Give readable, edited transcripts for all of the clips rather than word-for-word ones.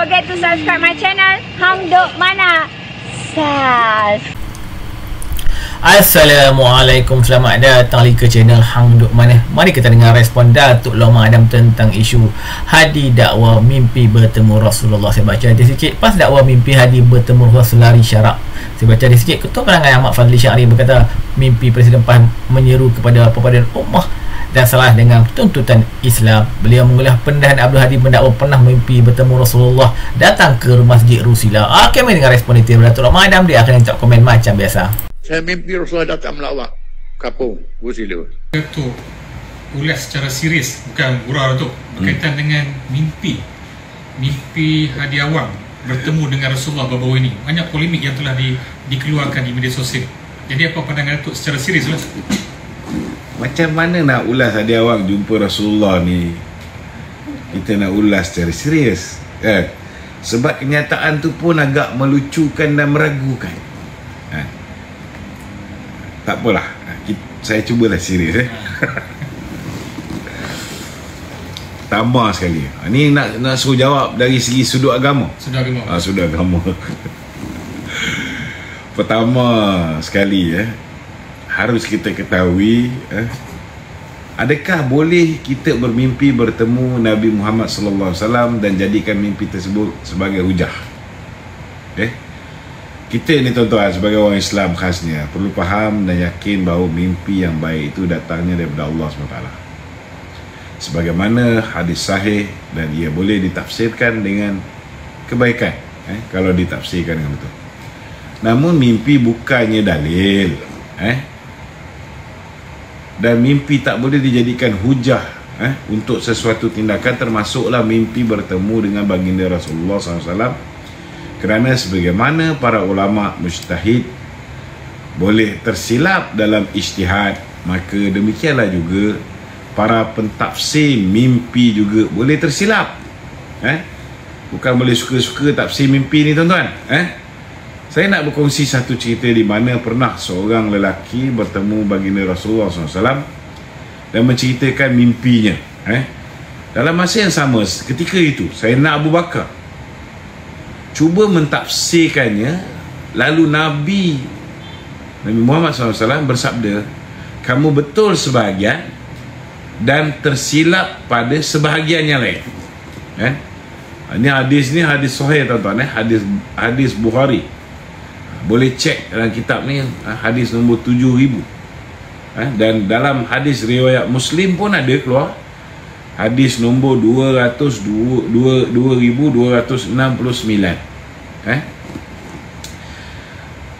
forget to subscribe my channel Hang Duk Mana. Sas. Assalamualaikum, selamat datang lagi ke channel Hang Duk Mana. Mari kita dengar respon Datuk Lama Adam tentang isu Hadi dakwa mimpi bertemu Rasulullah. Saya baca di sikit pas dakwa mimpi Hadi bertemu Rasulullah syarak. Saya baca di sikit. Ketua Kalangan Ahmad Fadli Syari berkata mimpi Presiden PAN menyeru kepada perpaduan ummah dan salah dengan tuntutan Islam. Beliau mengulas pendahan Abdul Hadi mendakwa pernah mimpi bertemu Rasulullah datang ke Masjid Rusila. Okey, mari dengar respon itu Datuk Lama Adam. Dia akan letak komen macam biasa. Saya mimpi Rasulullah datang melawat kapung Rusila. Datuk ulas secara serius, bukan gurau Datuk, berkaitan dengan mimpi Hadi Awang bertemu dengan Rasulullah baru-baru ini. Banyak polemik yang telah dikeluarkan di media sosial. Jadi apa pandangan Datuk secara serius lah? Macam mana nak ulas Hadi Awang jumpa Rasulullah ni? Kita nak ulas secara serius, sebab kenyataan tu pun agak melucukan dan meragukan. Tak apalah, saya cubalah serius. Tambah sekali. Ni nak suruh jawab dari segi sudut agama. Sudut agama. Pertama sekali, harus kita ketahui, adakah boleh kita bermimpi bertemu Nabi Muhammad sallallahu alaihi wasallam dan jadikan mimpi tersebut sebagai hujah? Kita ni tuan-tuan sebagai orang Islam khasnya perlu faham dan yakin bahawa mimpi yang baik itu datangnya daripada Allah SWT. Sebagaimana hadis sahih dan ia boleh ditafsirkan dengan kebaikan, kalau ditafsirkan dengan betul. Namun mimpi bukannya dalil, dan mimpi tak boleh dijadikan hujah untuk sesuatu tindakan, termasuklah mimpi bertemu dengan baginda Rasulullah SAW. Kerana sebagaimana para ulama mujtahid boleh tersilap dalam ijtihad, maka demikianlah juga para pentafsir mimpi juga boleh tersilap. Bukan boleh suka-suka tafsir mimpi ni tuan-tuan. Saya nak berkongsi satu cerita di mana pernah seorang lelaki bertemu baginda Rasulullah SAW dan menceritakan mimpinya. Dalam masa yang sama ketika itu, Sayyidina Abu Bakar cuba mentafsirkannya, lalu Nabi Muhammad SAW bersabda, kamu betul sebahagian dan tersilap pada sebahagian yang lain. Ini hadis sahih tuan-tuan, hadis Bukhari. Boleh cek dalam kitab ni, hadis nombor 7000. Dan dalam hadis riwayat Muslim pun ada keluar, hadis nombor 2269.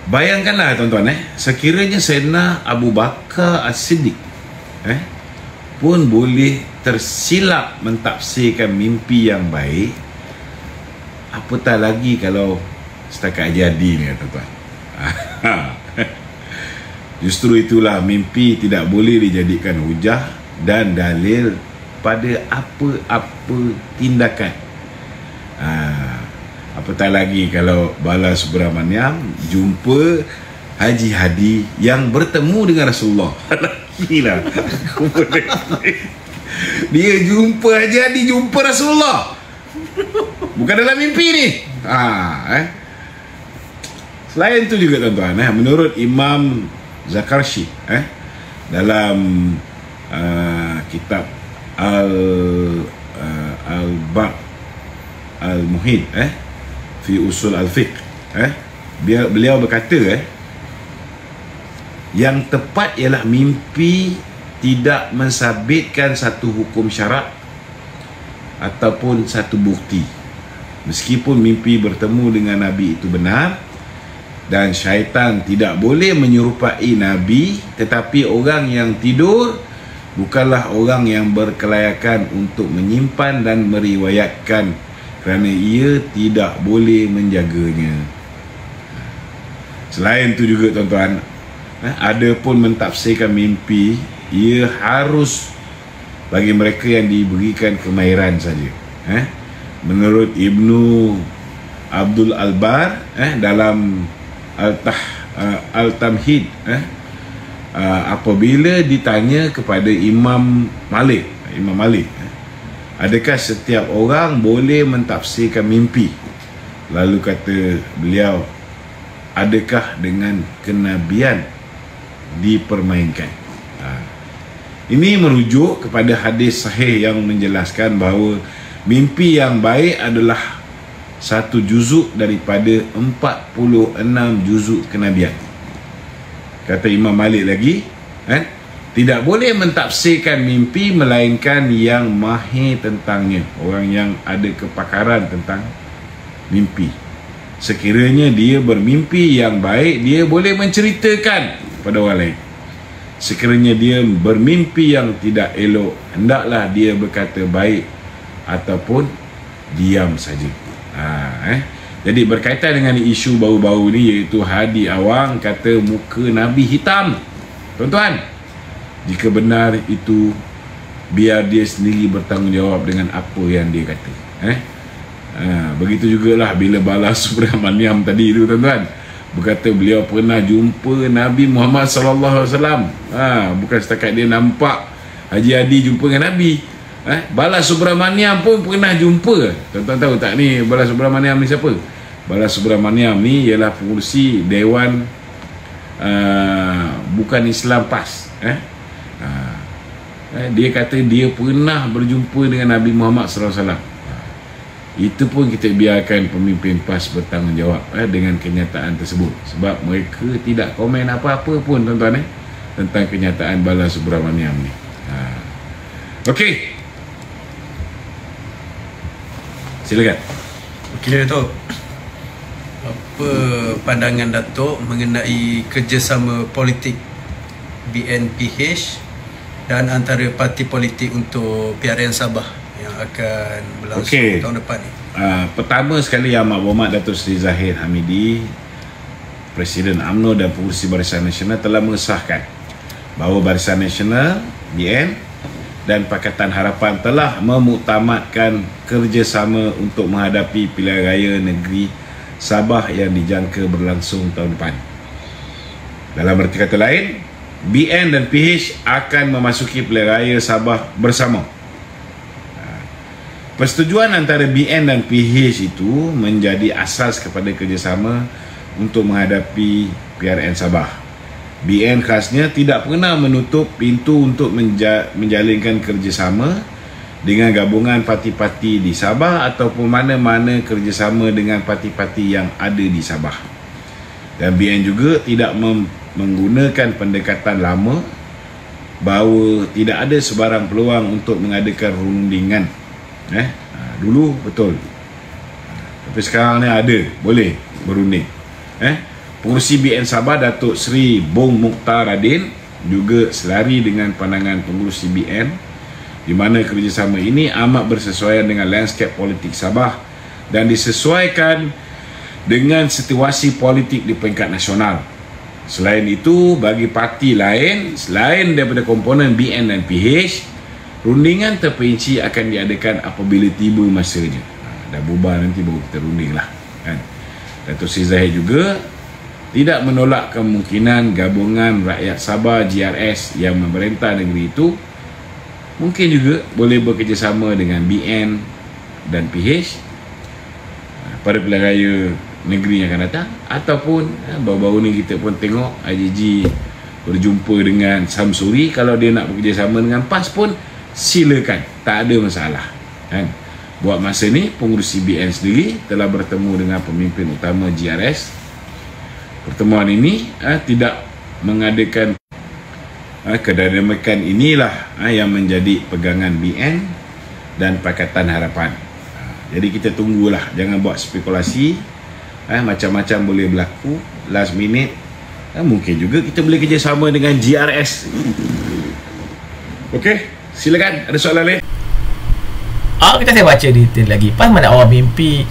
Bayangkanlah tuan-tuan, sekiranya Sayyidina Abu Bakar As-Siddiq pun boleh tersilap mentafsirkan mimpi yang baik, apatah lagi kalau setakat jadi ni tuan-tuan. Justru itulah mimpi tidak boleh dijadikan hujah dan dalil pada apa-apa tindakan. Apatah lagi kalau Bala Subramaniam jumpa Haji Hadi yang bertemu dengan Rasulullah. Gila. Dia jumpa Haji Hadi, jumpa Rasulullah, bukan dalam mimpi ni. Selain itu juga tuan-tuan, menurut Imam Zakarshi dalam kitab Al-Bab Al-Muhid fi usul al-fiqh, beliau berkata, yang tepat ialah mimpi tidak mensabitkan satu hukum syarak ataupun satu bukti, meskipun mimpi bertemu dengan Nabi itu benar, dan syaitan tidak boleh menyerupai Nabi. Tetapi orang yang tidur bukanlah orang yang berkelayakan untuk menyimpan dan meriwayatkan, kerana ia tidak boleh menjaganya. Selain itu juga tuan-tuan, ada pun mentafsirkan mimpi, ia harus bagi mereka yang diberikan kemahiran saja. Menurut Ibnu Abdul Albar dalam Al-Tamhid, apabila ditanya kepada Imam Malik, adakah setiap orang boleh mentafsirkan mimpi? Lalu kata beliau, adakah dengan kenabian dipermainkan? Ini merujuk kepada hadis sahih yang menjelaskan bahawa mimpi yang baik adalah satu juzuk daripada 46 juzuk kenabian. Kata Imam Malik lagi, tidak boleh mentafsirkan mimpi melainkan yang mahir tentangnya, orang yang ada kepakaran tentang mimpi. Sekiranya dia bermimpi yang baik, dia boleh menceritakan pada orang lain. Sekiranya dia bermimpi yang tidak elok, hendaklah dia berkata baik ataupun diam saja. Jadi berkaitan dengan isu baru-baru ni, iaitu Hadi Awang kata muka Nabi hitam. Tuan-tuan, jika benar itu, biar dia sendiri bertanggungjawab dengan apa yang dia kata. Begitu jugalah bila Balas Subramaniam tadi tu, tuan-tuan, berkata beliau pernah jumpa Nabi Muhammad SAW. Bukan setakat dia nampak Haji Hadi jumpa dengan Nabi. Balas Subramaniam pun pernah jumpa. Tuan-tuan tahu tak ni Balas Subramaniam ni siapa? Balas Subramaniam ni ialah pengurusi Dewan Bukan Islam PAS. Dia kata dia pernah berjumpa dengan Nabi Muhammad SAW. Itu pun kita biarkan pemimpin PAS bertanggungjawab dengan kenyataan tersebut, sebab mereka tidak komen apa-apa pun, tuan-tuan, tentang kenyataan Balas Subramaniam ni. Okey, silakan. Okey, Datuk, apa pandangan Datuk mengenai kerjasama politik BNPH dan antara parti politik untuk PRN Sabah yang akan berlangsung tahun depan ni? Pertama sekali, Yang Berhormat Datuk Seri Zahid Hamidi, Presiden UMNO dan Pengurusi Barisan Nasional telah mengesahkan bahawa Barisan Nasional BN dan Pakatan Harapan telah memuktamadkan kerjasama untuk menghadapi pilihan raya negeri Sabah yang dijangka berlangsung tahun depan. Dalam erti kata lain, BN dan PH akan memasuki pilihan raya Sabah bersama. Persetujuan antara BN dan PH itu menjadi asas kepada kerjasama untuk menghadapi PRN Sabah. BN khasnya tidak pernah menutup pintu untuk menjalinkan kerjasama dengan gabungan parti-parti di Sabah ataupun mana-mana kerjasama dengan parti-parti yang ada di Sabah. Dan BN juga tidak menggunakan pendekatan lama bahawa tidak ada sebarang peluang untuk mengadakan rundingan. Dulu betul, tapi sekarang ni ada, boleh berunding. Pengurusi BN Sabah Datuk Seri Bong Mukhtar Radin juga selari dengan pandangan pengurusi BN, di mana kerjasama ini amat bersesuaian dengan landscape politik Sabah dan disesuaikan dengan situasi politik di peringkat nasional. Selain itu, bagi parti lain selain daripada komponen BN dan PH, rundingan terperinci akan diadakan apabila tiba masanya. Dah bubar nanti baru kita runding lah, kan? Datuk Seri Zahid juga tidak menolak kemungkinan gabungan rakyat Sabah GRS yang memerintah negeri itu mungkin juga boleh bekerjasama dengan BN dan PH pada pilihan raya negeri yang akan datang. Ataupun baru-baru ni kita pun tengok IJG berjumpa dengan Samsuri. Kalau dia nak bekerjasama dengan PAS pun silakan, tak ada masalah, kan? Buat masa ni pengurusi BN sendiri telah bertemu dengan pemimpin utama GRS. Pertemuan ini tidak mengadakan kedinamikan inilah yang menjadi pegangan BN dan Pakatan Harapan. Jadi kita tunggulah, jangan buat spekulasi. Macam-macam boleh berlaku last minute. Mungkin juga kita boleh kerjasama dengan GRS. Okey, silakan, ada soalan lain? Kita saya baca detail lagi. Pas mana awak mimpi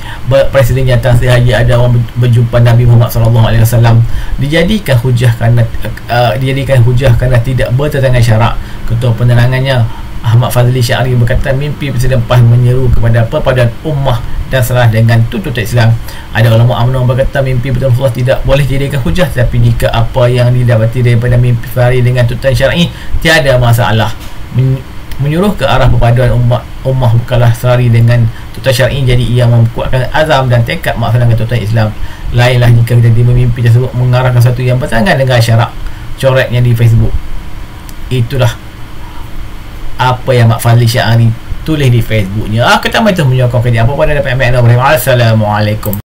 Presiden Jatan Seri Haji ada orang berjumpa Nabi Muhammad SAW, dijadikan hujah kerana tidak bertentangan syarak. Ketua penerangannya Ahmad Fazli Syari berkata mimpi Presiden PAS menyeru kepada perpaduan ummah dan salah dengan tuntutan Islam. Ada ulama UMNO berkata mimpi betul Rasulullah tidak boleh dijadikan hujah, tapi jika apa yang didapati daripada mimpi Fahri dengan tuntutan syar'i, tiada masalah. menyuruh ke arah perpaduan ummah bukanlah sari dengan tutan syar'i, jadi ia memkuatkan azam dan tekad melaksanakan tutan Islam. Lainlah jika kita mimpi tersebut mengarahkan sesuatu yang bertentangan dengan syarak coretnya di Facebook. Itulah apa yang Mak Fazli Syahari tulis di Facebooknya. Kita itu menyokong kerja apa pada dapat Assalamualaikum.